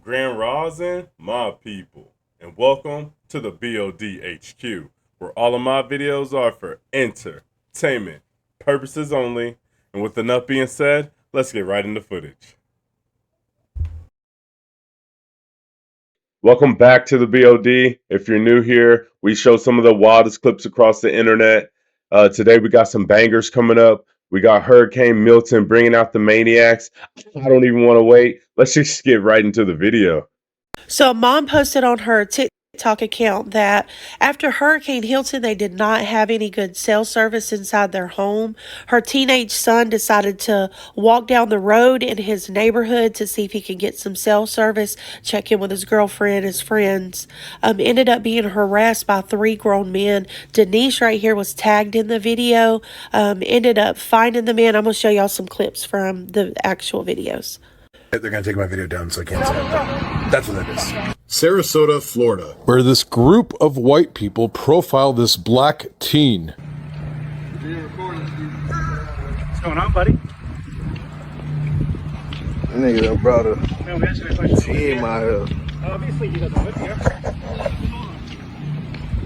Grand Rosin, my people, and welcome to the B.O.D. HQ, where all of my videos are for entertainment purposes only. And with enough being said, let's get right into footage. Welcome back to the B.O.D. If you're new here, we show some of the wildest clips across the internet. Today we got some bangers coming up. We got Hurricane Milton bringing out the maniacs. I don't even want to wait. Let's just get right into the video. So a mom posted on her TikTok account that after Hurricane Hilton, they did not have any good cell service inside their home. Her teenage son decided to walk down the road in his neighborhood to see if he could get some cell service, check in with his girlfriend, his friends. Ended up being harassed by 3 grown men. Denise right here was tagged in the video. Ended up finding the man. I'm going to show y'all some clips from the actual videos. They're going to take my video down so I can't say it. That's what that is. Sarasota, Florida, where this group of white people profile this black teen. What's going on, buddy? Nigga done brought a team out here. Obviously, he doesn't live here.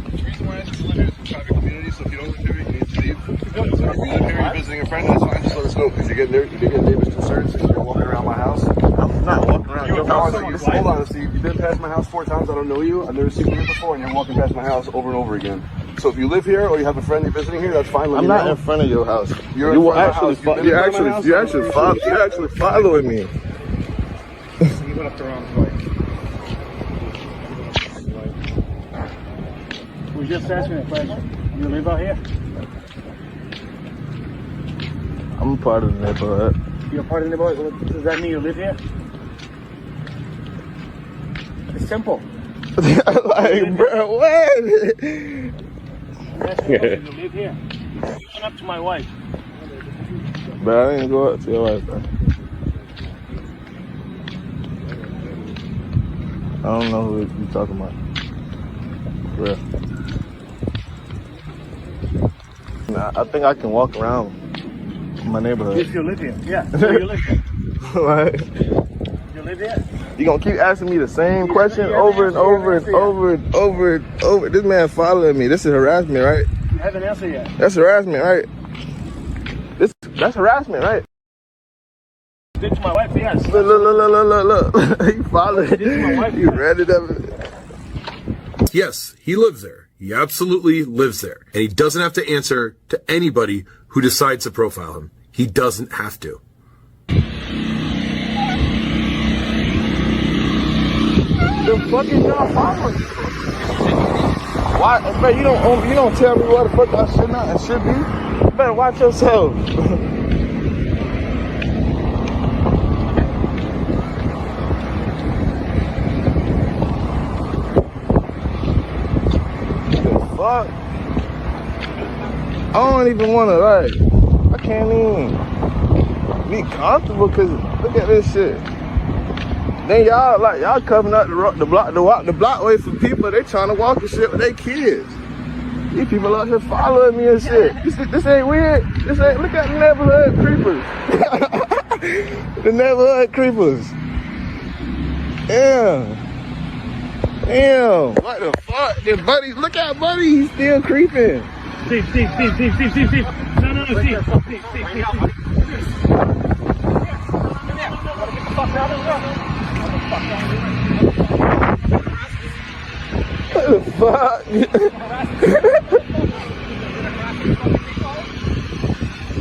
The reason why I just live here is a private community, so if you don't live here, you need to leave. So if you live here, you're visiting a friend, that's fine, just let us know, because you're getting neighbors concerned since you're walking around my house. I'm not walking around your house. Hold on, see, you've been past my house 4 times, I don't know you, I've never seen you here before, and you're walking past my house over and over again. So if you live here, or you have a friend you're visiting here, that's fine. I'm not in front of your house. You're actually following me. You went up the wrong way. We just asking a question. You live out here? I'm a part of the neighborhood. You're part of the neighborhood? Does that mean you live here? It's simple. Like, bro, what? I'm asking you live here. Come up to my wife. Bro, I didn't go up to your wife, bro. I don't know who you talking about. For real. Nah, I think I can walk around my neighborhood. If you live here. Yeah. So you live here. Like, You live here? you gonna keep asking me the same question over and over and over and over and over. This man following me. This is harassment, right? You haven't answered yet. That's harassment, right? That's harassment, right? Did to my wife, yes. Look. You following. This is my wife. You read it up. Yes, he lives there. He absolutely lives there. And he doesn't have to answer to anybody who decides to profile him. He doesn't have to. The fuck is y'all following? Why, bro? You don't tell me what the fuck I should not and should be. You better watch yourself. The fuck? I don't even want to I can't even be comfortable because look at this shit. Then y'all coming up the block way for people. They trying to walk and shit with their kids. These people out here following me and shit. This ain't weird. Look at the neighborhood creepers. The neighborhood creepers. Damn. What the fuck? Then Buddy, look at Buddy. He's still creeping. Steve. No, Steve. What the fuck?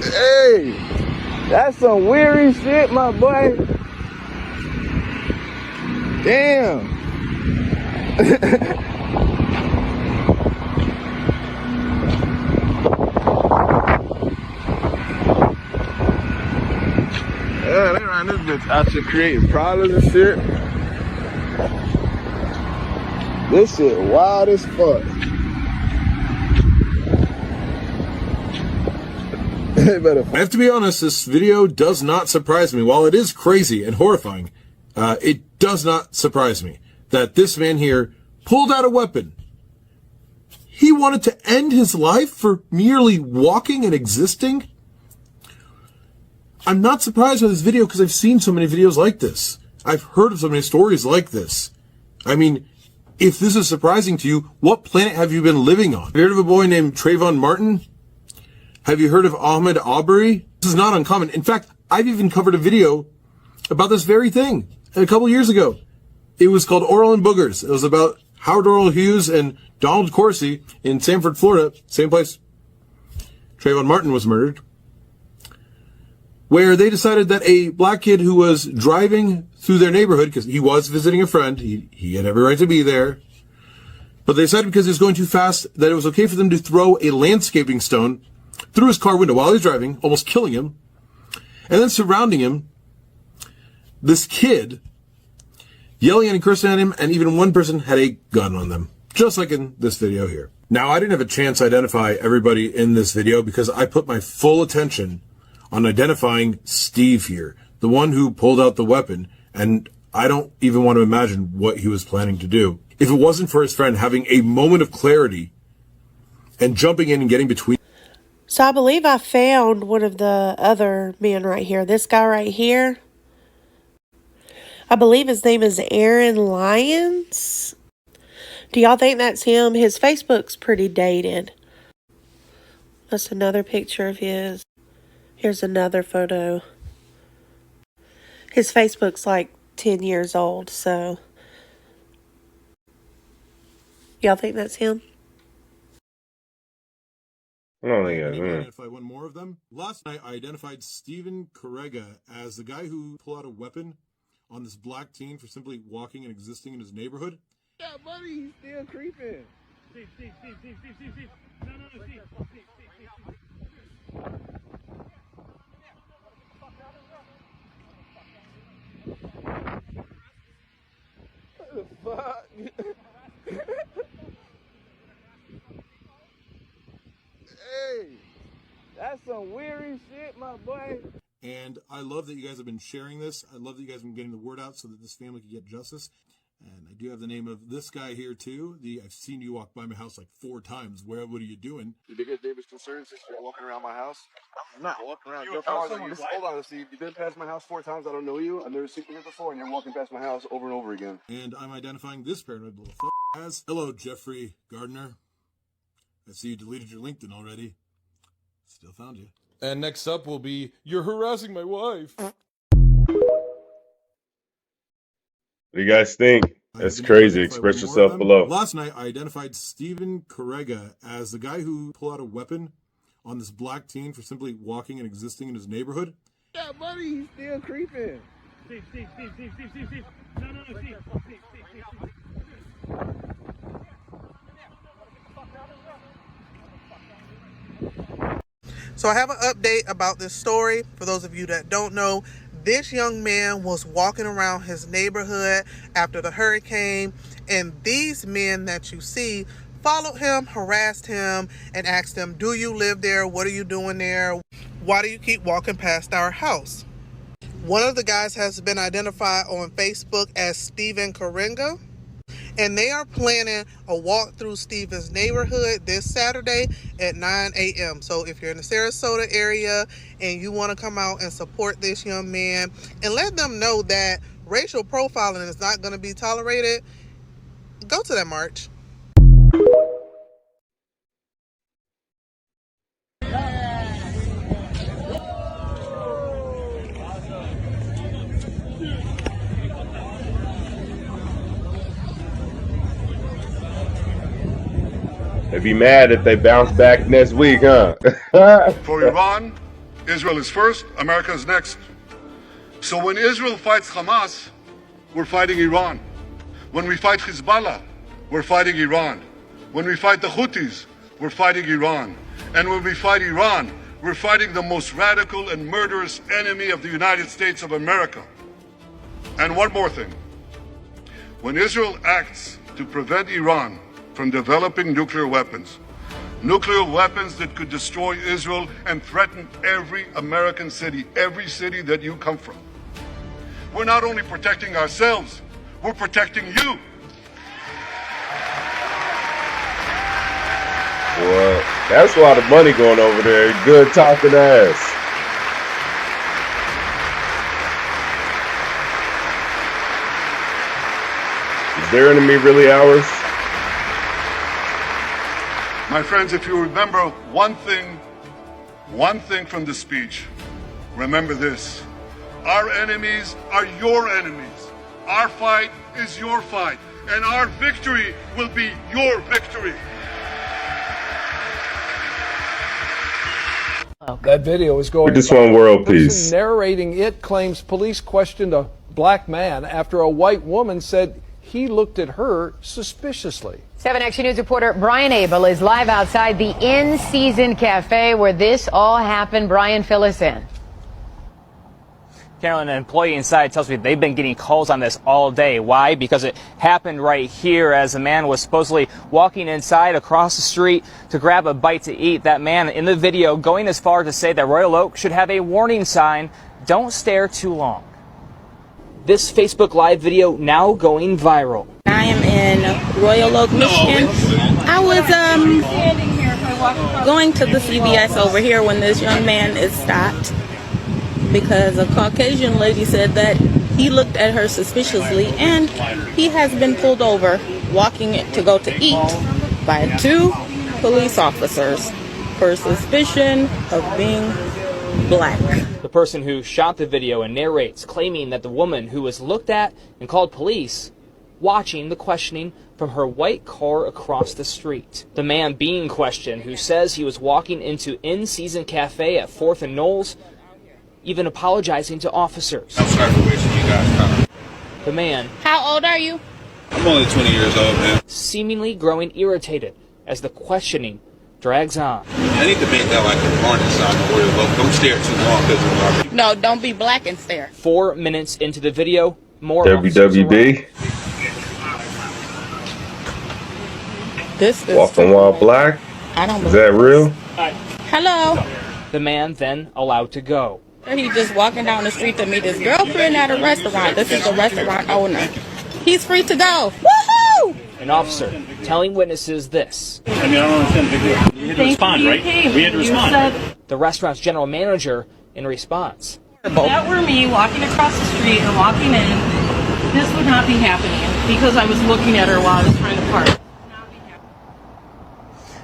Hey, that's some weary shit, my boy. Damn. Yeah, they ran this bitch out here creating problems and shit. This shit wild as fuck. I have to be honest, this video does not surprise me. While it is crazy and horrifying, it does not surprise me that this man here pulled out a weapon. He wanted to end his life for merely walking and existing. I'm not surprised by this video because I've seen so many videos like this. I've heard of so many stories like this. I mean, if this is surprising to you, what planet have you been living on? Have you heard of a boy named Trayvon Martin? Have you heard of Ahmed Aubrey? This is not uncommon. In fact, I've even covered a video about this very thing a couple years ago. It was called Oral and Boogers. It was about Howard Oral Hughes and Donald Corsi in Sanford, Florida, same place Trayvon Martin was murdered, where they decided that a black kid who was driving through their neighborhood, because he was visiting a friend, he had every right to be there, but they decided because he was going too fast that it was okay for them to throw a landscaping stone through his car window while he was driving, almost killing him, and then surrounding him, this kid yelling and cursing at him, and even one person had a gun on them, just like in this video here. Now, I didn't have a chance to identify everybody in this video because I put my full attention on identifying Steve here, the one who pulled out the weapon, and I don't even want to imagine what he was planning to do. If it wasn't for his friend having a moment of clarity and jumping in and getting between. So I believe I found one of the other men right here. This guy right here. I believe his name is Aaron Lyons. Do y'all think that's him? His Facebook's pretty dated. That's another picture of his. Here's another photo. His Facebook's like 10 years old, so. Y'all think that's him? I don't think I that's identify one more of them. Last night, I identified Stephen Correga as the guy who pulled out a weapon on this black teen for simply walking and existing in his neighborhood. Yeah, buddy, he's still creeping. Steve. No, Steve. What the fuck? Hey, that's some weary shit, my boy. And I love that you guys have been sharing this. I love that you guys have been getting the word out so that this family can get justice. And I do have the name of this guy here, too. I've seen you walk by my house like 4 times. What are you doing? The biggest neighbor's concern since you're walking around my house? I'm not walking around. Hold on, Steve. You've been past my house 4 times. I don't know you. I've never seen you here before, and you're walking past my house over and over again. And I'm identifying this paranoid little f*** as, hello, Jeffrey Gardner. I see you deleted your LinkedIn already. Still found you. And next up will be, you're harassing my wife. What do you guys think? That's crazy. Express yourself below. Last night, I identified Stephen Correga as the guy who pulled out a weapon on this black teen for simply walking and existing in his neighborhood. Yeah, buddy, he's still creeping. Steve. No, Steve. So I have an update about this story. For those of you that don't know, this young man was walking around his neighborhood after the hurricane, and these men that you see followed him, harassed him, and asked him, do you live there? What are you doing there? Why do you keep walking past our house? One of the guys has been identified on Facebook as Stephen Correga, and they are planning a walk through Stephen's neighborhood this Saturday at 9 a.m. So if you're in the Sarasota area and you want to come out and support this young man and let them know that racial profiling is not going to be tolerated, go to that march. They'd be mad if they bounce back next week, huh? For Iran, Israel is first, America is next. So when Israel fights Hamas, we're fighting Iran. When we fight Hezbollah, we're fighting Iran. When we fight the Houthis, we're fighting Iran. And when we fight Iran, we're fighting the most radical and murderous enemy of the United States of America. And one more thing. When Israel acts to prevent Iran from developing nuclear weapons that could destroy Israel and threaten every American city, every city that you come from. We're not only protecting ourselves, we're protecting you. Well, that's a lot of money going over there. Good talking ass. their enemy really ours? My friends, if you remember one thing from the speech, remember this. Our enemies are your enemies. Our fight is your fight. And our victory will be your victory. That video is going. We just want world The person peace. narrating it claims police questioned a black man after a white woman said he looked at her suspiciously. 7 Action News reporter Brian Abel is live outside the In-Season Cafe where this all happened. Brian, fill us in. Carolyn, an employee inside tells me they've been getting calls on this all day. Why? Because it happened right here as a man was supposedly walking inside across the street to grab a bite to eat. That man in the video going as far to say that Royal Oak should have a warning sign, don't stare too long. This Facebook Live video now going viral. I am in Royal Oak, Michigan. I was going to the CVS over here when this young man is stopped because a Caucasian lady said that he looked at her suspiciously and he has been pulled over walking to go to eat by 2 police officers for suspicion of being black. The person who shot the video and narrates claiming that the woman who was looked at and called police watching the questioning from her white car across the street. The man being questioned who says he was walking into In-Season Cafe at 4th and Knowles, even apologizing to officers. I'm sorry for wasting you guys' time. The man, How old are you? I'm only 20 years old, man. seemingly growing irritated as the questioning drags on. I need to make that like a warning sign before you look. Don't stare too long because of No, don't be black and stare. 4 minutes into the video, more officers WWD. This is Walking while black. I don't Is believe. that real? Hello. arrive. The man then allowed to go. He just walking down the street to meet his girlfriend at a restaurant. This is the restaurant owner. He's free to go. Woohoo! An officer telling witnesses this. I mean, I don't understand the big deal. You had to respond, right? We had to respond. The restaurant's general manager in response. If that were me walking across the street or walking in, this would not be happening because I was looking at her while I was trying to park.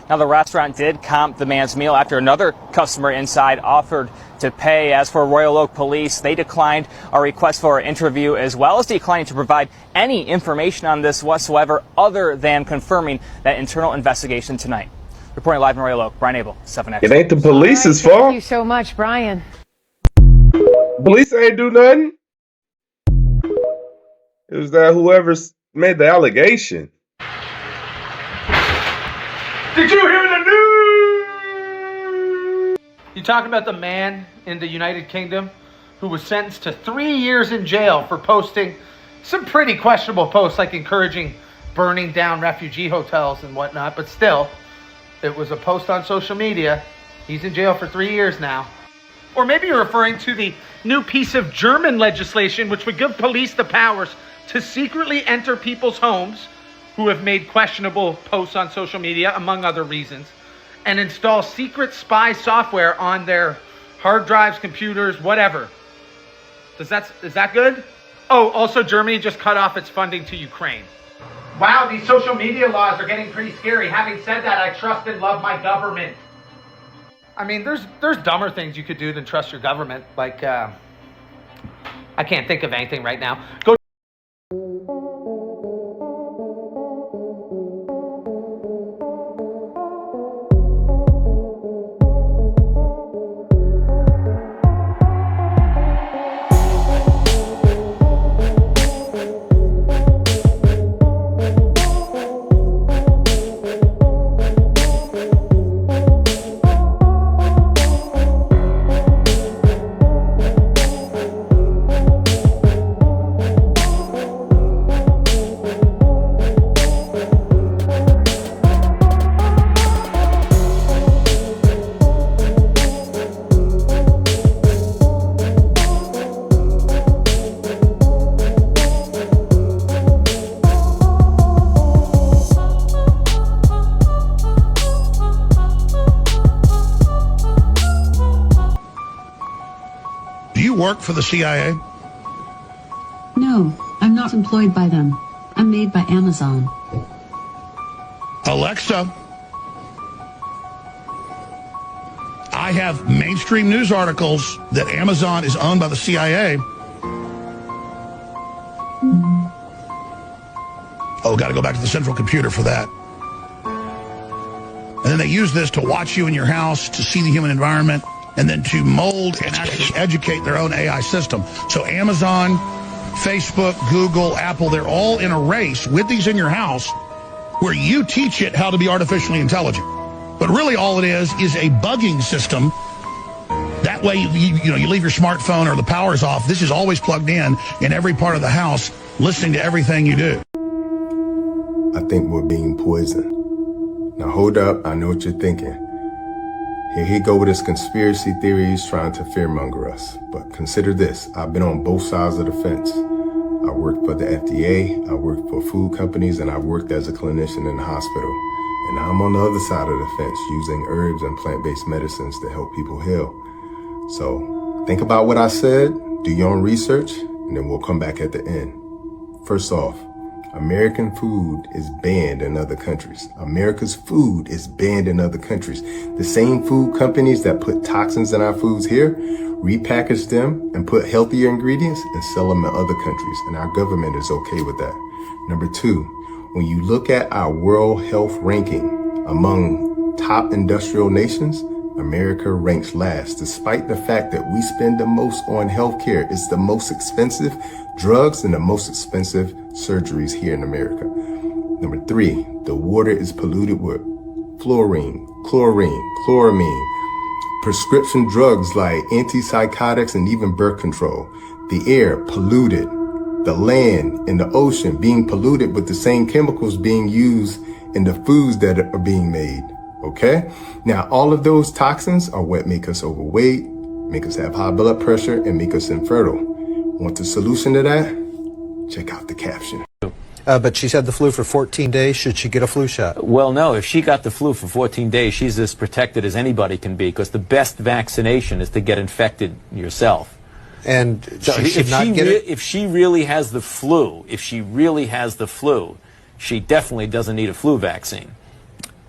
Now, the restaurant did comp the man's meal after another customer inside offered to pay. As for Royal Oak Police, they declined our request for an interview as well as declining to provide any information on this whatsoever other than confirming that internal investigation tonight. Reporting live in Royal Oak, Brian Abel, 7X. It ain't the police's Thank fault. you so much, Brian. Police ain't do nothing. It was that whoever made the allegation. Did you hear the news? You talking about the man in the United Kingdom who was sentenced to 3 years in jail for posting some pretty questionable posts, like encouraging burning down refugee hotels and whatnot, but still, it was a post on social media. He's in jail for 3 years now. Or maybe you're referring to the new piece of German legislation which would give police the powers to secretly enter people's homes who have made questionable posts on social media, among other reasons, and install secret spy software on their hard drives, computers, whatever. Is that good? Oh, also Germany just cut off its funding to Ukraine. Wow, these social media laws are getting pretty scary. Having said that, I trust and love my government. I mean, there's dumber things you could do than trust your government. Like, I can't think of anything right now. Go. Do you work for the CIA? No, I'm not employed by them. I'm made by Amazon. Alexa, I have mainstream news articles that Amazon is owned by the CIA. Oh, got to go back to the central computer for that. And then they use this to watch you in your house, to see the human environment, and then to mold and actually educate their own AI system. So Amazon, Facebook, Google, Apple, they're all in a race with these in your house where you teach it how to be artificially intelligent. But really all it is a bugging system. That way, you leave your smartphone or the power's off. This is always plugged in every part of the house, listening to everything you do. I think we're being poisoned. Now hold up, I know what you're thinking. Here he go with his conspiracy theories trying to fearmonger us. But consider this, I've been on both sides of the fence. I worked for the FDA, I worked for food companies, and I worked as a clinician in the hospital. And now I'm on the other side of the fence using herbs and plant-based medicines to help people heal. So think about what I said, do your own research, and then we'll come back at the end. First off, American food is banned in other countries. America's food is banned in other countries. The same food companies that put toxins in our foods here, repackage them and put healthier ingredients and sell them in other countries. And our government is okay with that. Number two, when you look at our World Health Ranking among top industrial nations, America ranks last, despite the fact that we spend the most on healthcare. It's the most expensive drugs and the most expensive surgeries here in America. Number three, the water is polluted with fluorine, chlorine, chloramine, prescription drugs like antipsychotics and even birth control. The air polluted, the land and the ocean being polluted with the same chemicals being used in the foods that are being made. Okay? Now, all of those toxins are what make us overweight, make us have high blood pressure, and make us infertile. Want the solution to that? Check out the caption. But she's had the flu for 14 days. Should she get a flu shot? Well, no. If she got the flu for 14 days, she's as protected as anybody can be, because the best vaccination is to get infected yourself. And So she should not get it? if she really has the flu, she definitely doesn't need a flu vaccine.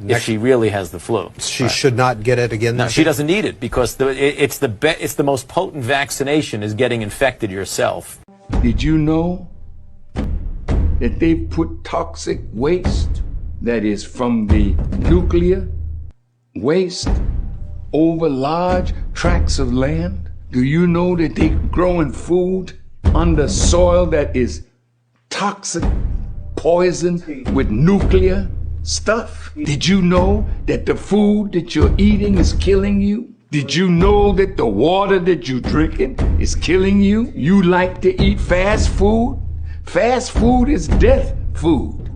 If she really has the flu, she should not get it again. No, she doesn't need it, because it's the most potent vaccination is getting infected yourself. Did you know that they put toxic waste that is from the nuclear waste over large tracts of land? Do you know that they growing food under soil that is toxic, poisoned with nuclear stuff? Did you know that the food that you're eating is killing you? Did you know that the water that you're drinking is killing you? You like to eat fast food? Fast food is death food.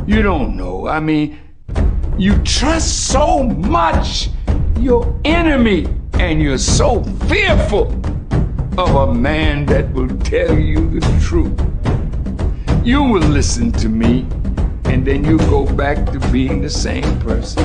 You don't know. I mean, you trust so much your enemy, and you're so fearful of a man that will tell you the truth. You will listen to me, and then you go back to being the same person.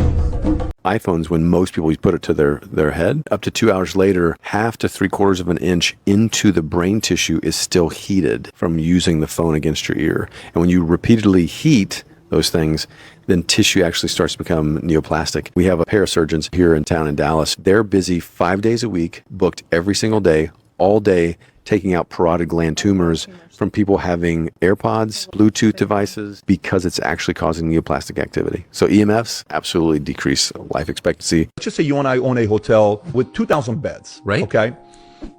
iPhones, when most people put it to their head, up to 2 hours later, 1/2 to 3/4 of an inch into the brain tissue is still heated from using the phone against your ear. And when you repeatedly heat those things, then tissue actually starts to become neoplastic. We have a pair of surgeons here in town in Dallas. They're busy 5 days a week, booked every single day, all day, taking out parotid gland tumors from people having AirPods, Bluetooth devices, because it's actually causing neoplastic activity. So EMFs absolutely decrease life expectancy. Let's just say you and I own a hotel with 2,000 beds, right? Okay.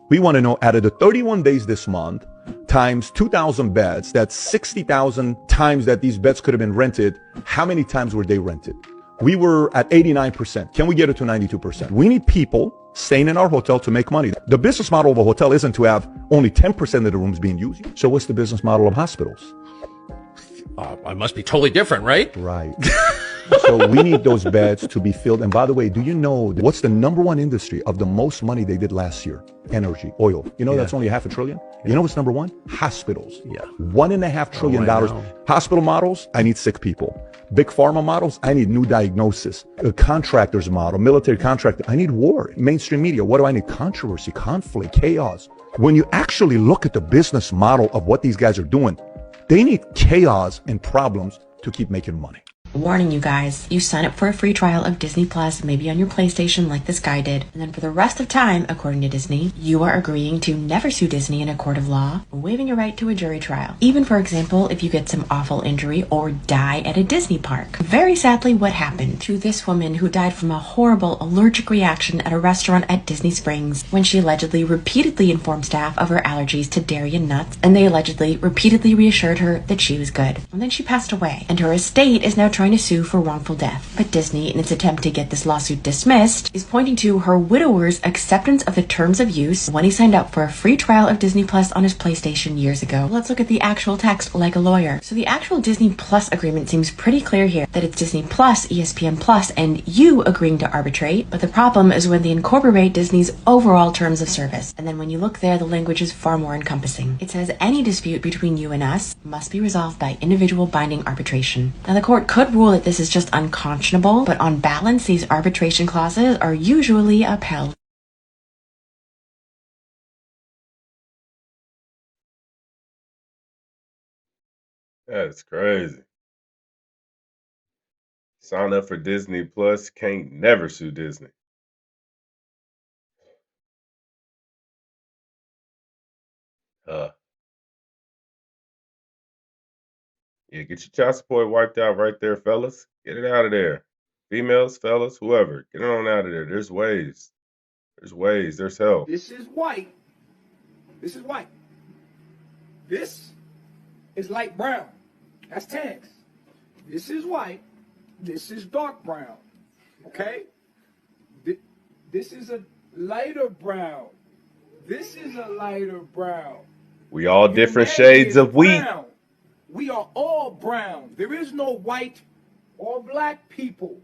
We want to know, out of the 31 days this month, times 2,000 beds, that's 60,000 times that these beds could have been rented. How many times were they rented? We were at 89%. Can we get it to 92%? We need people staying in our hotel to make money. The business model of a hotel isn't to have only 10% of the rooms being used. So what's the business model of hospitals? It must be totally different, right? Right. So we need those beds to be filled. And by the way, do you know what's the number one industry of the most money they did last year? Energy, oil. You know, that's only $500 billion. You know what's number one? Hospitals. Yeah. $1.5 trillion. Hospital models, I need sick people. Big pharma models, I need new diagnosis. A contractor's model, military contractor, I need war. Mainstream media, what do I need? Controversy, conflict, chaos. When you actually look at the business model of what these guys are doing, They need chaos and problems to keep making money. Warning, you guys, you sign up for a free trial of Disney Plus, maybe on your PlayStation like this guy did, and then for the rest of time, according to Disney, you are agreeing to never sue Disney in a court of law, waiving your right to a jury trial. Even, for example, if you get some awful injury or die at a Disney park. Very sadly, what happened to this woman who died from a horrible allergic reaction at a restaurant at Disney Springs when she allegedly repeatedly informed staff of her allergies to dairy and nuts, and they allegedly repeatedly reassured her that she was good. And then she passed away, and her estate is now trying to sue for wrongful death. But Disney, in its attempt to get this lawsuit dismissed, is pointing to her widower's acceptance of the terms of use when he signed up for a free trial of Disney Plus on his PlayStation years ago. Let's look at the actual text like a lawyer. So the actual Disney Plus agreement seems pretty clear here, that it's Disney Plus, ESPN Plus, and you agreeing to arbitrate, but the problem is when they incorporate Disney's overall terms of service. And then when you look there, the language is far more encompassing. It says any dispute between you and us must be resolved by individual binding arbitration. Now the court could rule that this is just unconscionable, but on balance, these arbitration clauses are usually upheld. That's crazy. Sign up for Disney Plus, can't never sue Disney. Yeah, get your child support wiped out right there, fellas. Get it out of there. Females, fellas, whoever. Get it on out of there. There's ways. There's ways. There's help. This is white. This is white. This is light brown. That's tags. This is white. This is dark brown. Okay? This is a lighter brown. This is a lighter brown. We all different shades of wheat. Brown. We are all brown. There is no white or black people.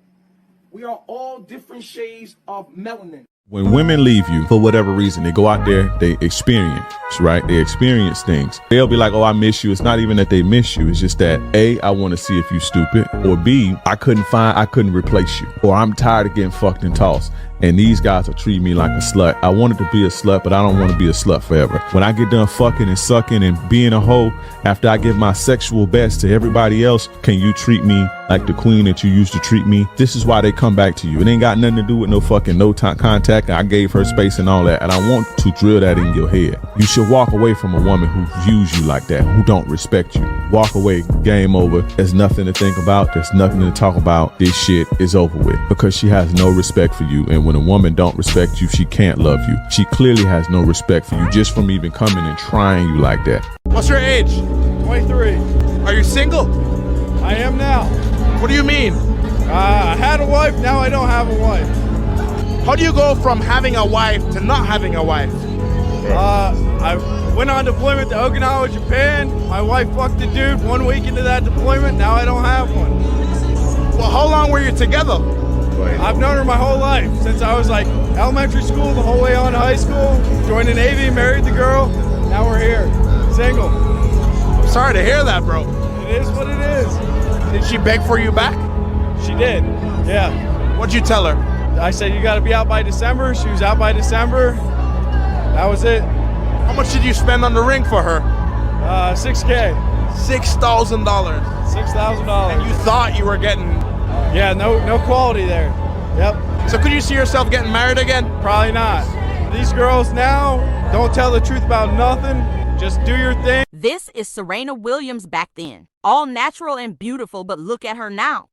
We are all different shades of melanin. When women leave you for whatever reason, they go out there, they experience, right? They experience things. They'll be like, oh, I miss you. It's not even that they miss you. It's just that A, I want to see if you stupid, or B, I couldn't replace you, or I'm tired of getting fucked and tossed. And these guys are treating me like a slut. I wanted to be a slut, but I don't want to be a slut forever. When I get done fucking and sucking and being a hoe, after I give my sexual best to everybody else, can you treat me like the queen that you used to treat me? This is why they come back to you. It ain't got nothing to do with no fucking no time contact. I gave her space and all that, and I want to drill that in your head. You should walk away from a woman who views you like that, who don't respect you. Walk away, game over. There's nothing to think about. There's nothing to talk about. This shit is over with because she has no respect for you. And when a woman don't respect you, she can't love you. She clearly has no respect for you just from even coming and trying you like that. What's your age? 23. Are you single? I am now. What do you mean? I had a wife, now I don't have a wife. How do you go from having a wife to not having a wife? I went on deployment to Okinawa, Japan. My wife fucked a dude 1 week into that deployment. Now I don't have one. Well, how long were you together? I've known her my whole life, since I was like elementary school, the whole way on to high school. Joined the Navy, married the girl. Now we're here, single. I'm sorry to hear that, bro. It is what it is. Did she beg for you back? She did, yeah. What'd you tell her? I said, you gotta be out by December. She was out by December. That was it. How much did you spend on the ring for her? $6,000. $6,000. $6,000. And you thought you were getting... Yeah, no quality there. Yep. So could you see yourself getting married again? Probably not. These girls now don't tell the truth about nothing. Just do your thing. This is Serena Williams back then. All natural and beautiful, but look at her now.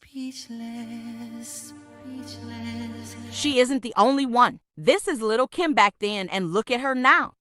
Speechless, speechless. She isn't the only one. This is little Kim back then, and look at her now.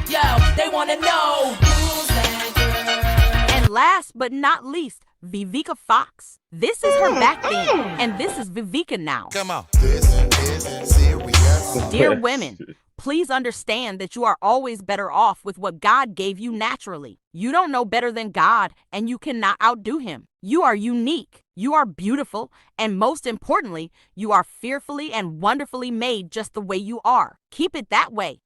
Yo, they wanna know who's that girl. And last but not least, Vivica Fox. This is her back then, and this is Vivica now. Come on. This is serious. Dear women, please understand that you are always better off with what God gave you naturally. You don't know better than God, and you cannot outdo him. You are unique, you are beautiful, and most importantly, you are fearfully and wonderfully made just the way you are. Keep it that way.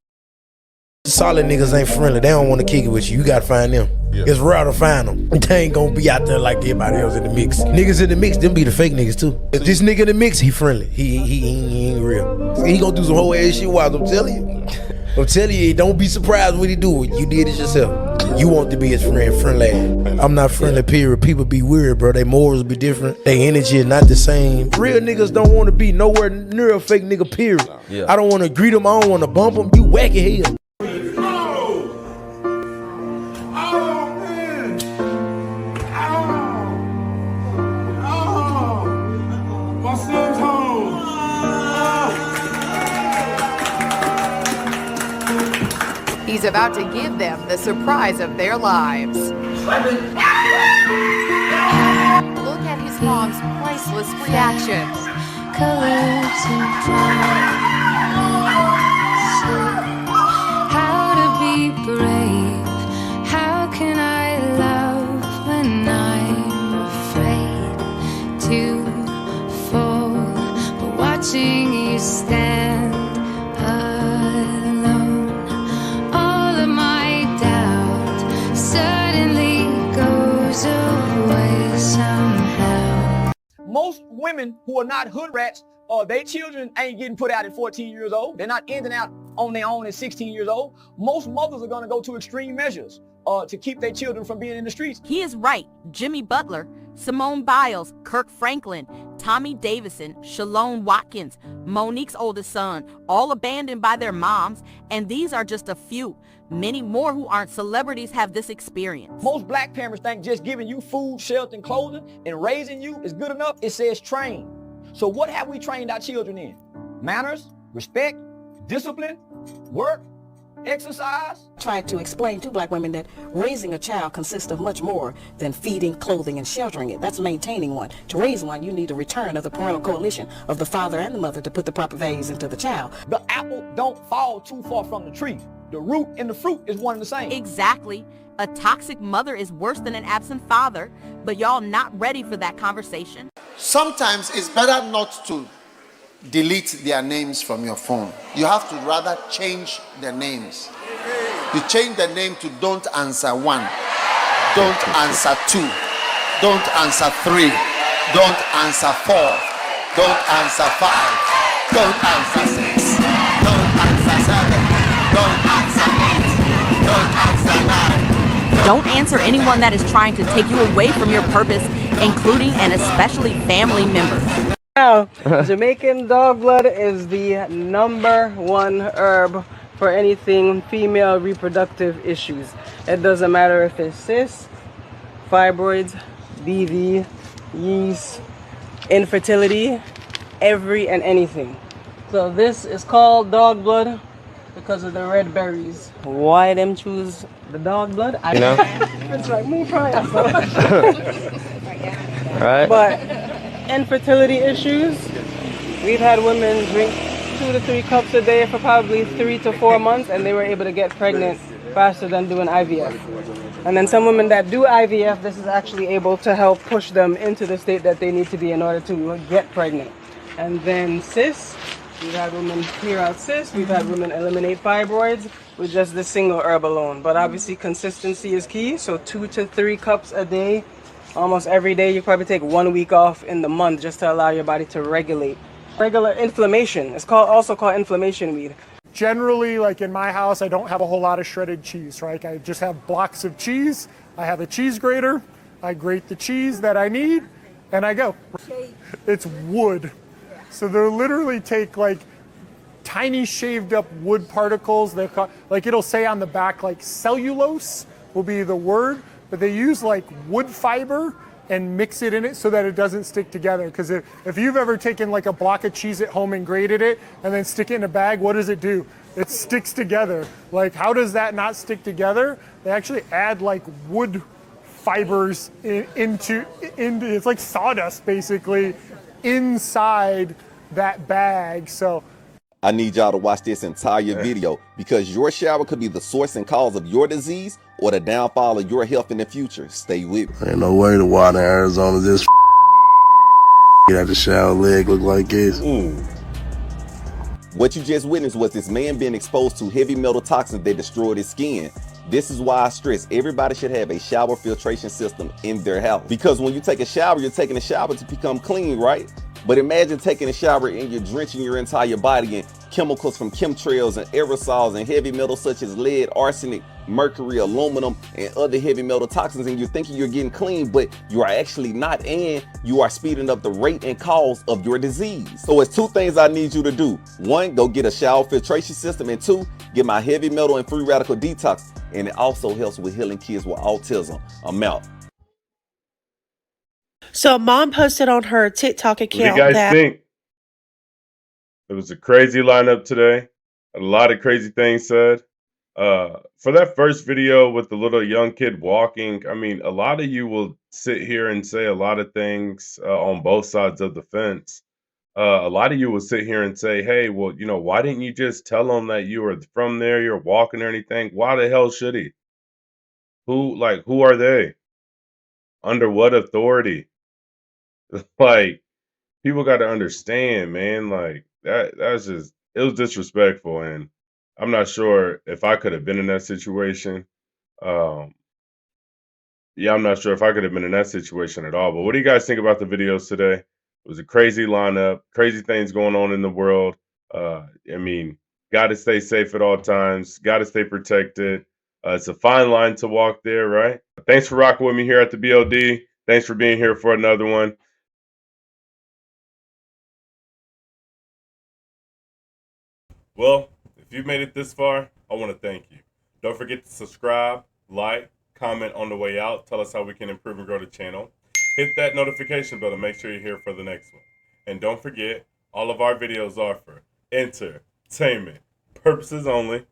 Solid niggas ain't friendly. They don't want to kick it with you. You gotta find them. Yeah. It's rare to find them. They ain't gonna be out there like everybody else in the mix. Niggas in the mix, them be the fake niggas too. If this nigga in the mix, he friendly. He ain't real. He gonna do some whole ass shit while I'm telling you. I'm telling you, don't be surprised what he do. You did it yourself. You want to be his friend, friendly. I'm not friendly, period. People be weird, bro. Their morals be different. Their energy is not the same. Real niggas don't want to be nowhere near a fake nigga, period. I don't want to greet them. I don't want to bump them. You whack it here. He's about to give them the surprise of their lives. Look at his mom's priceless reaction. How to be brave? How can I love when I'm afraid to fall? But watching you stand alone, all of my doubt suddenly goes away somehow. Most women who are not hood rats, their children ain't getting put out at 14 years old. They're not ending out on their own at 16 years old. Most mothers are going to go to extreme measures to keep their children from being in the streets. He is right. Jimmy Butler, Simone Biles, Kirk Franklin, Tommy Davidson, Shalone Watkins, Monique's oldest son, all abandoned by their moms, and these are just a few. Many more who aren't celebrities have this experience. Most black parents think just giving you food, shelter, and clothing and raising you is good enough. It says train. So what have we trained our children in? Manners, respect, discipline, work, exercise. Trying to explain to black women that raising a child consists of much more than feeding, clothing, and sheltering it. That's maintaining one. To raise one, you need a return of the parental coalition of the father and the mother to put the proper values into the child. The apple don't fall too far from the tree. The root and the fruit is one and the same. Exactly. A toxic mother is worse than an absent father, but y'all not ready for that conversation. Sometimes it's better not to delete their names from your phone. You have to rather change their names. You change the name to don't answer 1, don't answer 2, don't answer 3, don't answer 4, don't answer 5, don't answer 6, don't answer 7, don't answer 8, don't answer 9. Don't answer anyone that is trying to take you away from your purpose, including and especially family members. Now, Jamaican dog blood is the #1 herb for anything female reproductive issues. It doesn't matter if it's cysts, fibroids, BV, yeast, infertility, every and anything. So this is called dog blood because of the red berries. Why them choose the dog blood? I know. It's like me crying. Right. But infertility issues, we've had women drink 2 to 3 cups a day for probably 3 to 4 months, and they were able to get pregnant faster than doing IVF. And then some women that do IVF, this is actually able to help push them into the state that they need to be in order to get pregnant. And then cysts, we've had women clear out cysts, we've had women eliminate fibroids with just this single herb alone. But obviously consistency is key, so 2 to 3 cups a day, almost every day. You probably take 1 week off in the month just to allow your body to regulate. Regular inflammation, it's also called inflammation weed. Generally, like in my house, I don't have a whole lot of shredded cheese, right? I just have blocks of cheese. I have a cheese grater. I grate the cheese that I need, and I go. It's wood. So they'll literally take like tiny shaved up wood particles. Like it'll say on the back, like cellulose will be the word, but they use like wood fiber and mix it in it so that it doesn't stick together. Because if you've ever taken like a block of cheese at home and grated it and then stick it in a bag, what does it do? It sticks together. Like, how does that not stick together? They actually add like wood fibers into it's like sawdust basically inside that bag. So I need y'all to watch this entire video because your shower could be the source and cause of your disease or the downfall of your health in the future. Stay with me. Ain't no way the water in Arizona is this that the shower leg look like this. What you just witnessed was this man being exposed to heavy metal toxins that destroyed his skin. This is why I stress everybody should have a shower filtration system in their house. Because when you take a shower, you're taking a shower to become clean, right? But imagine taking a shower and you're drenching your entire body in chemicals from chemtrails and aerosols and heavy metals such as lead, arsenic, mercury, aluminum, and other heavy metal toxins, and you're thinking you're getting clean, but you are actually not, and you are speeding up the rate and cause of your disease. So it's two things I need you to do. One, go get a shower filtration system, and two, get my heavy metal and free radical detox, and it also helps with healing kids with autism. I'm out. So a mom posted on her TikTok What do you account guys that think? It was a crazy lineup today. A lot of crazy things said. For that first video with the little young kid walking, I mean, a lot of you will sit here and say a lot of things on both sides of the fence. A lot of you will sit here and say, hey, well, you know, why didn't you just tell him that you were from there, you're walking or anything? Why the hell should he? Who are they? Under what authority? Like, people got to understand, man. Like that's just it was disrespectful, and I'm not sure if I could have been in that situation. Um, yeah, I'm not sure if I could have been in that situation at all. But what do you guys think about the videos today? It was a crazy lineup, crazy things going on in the world. I mean, got to stay safe at all times, got to stay protected. It's a fine line to walk there, right? Thanks for rocking with me here at the B.O.D. Thanks for being here for another one. Well, if you've made it this far, I want to thank you. Don't forget to subscribe, like, comment on the way out. Tell us how we can improve and grow the channel. Hit that notification bell to make sure you're here for the next one. And don't forget, all of our videos are for entertainment purposes only.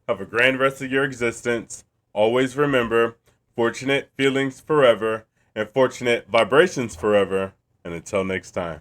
Have a grand rest of your existence. Always remember, fortunate feelings forever and fortunate vibrations forever. And until next time.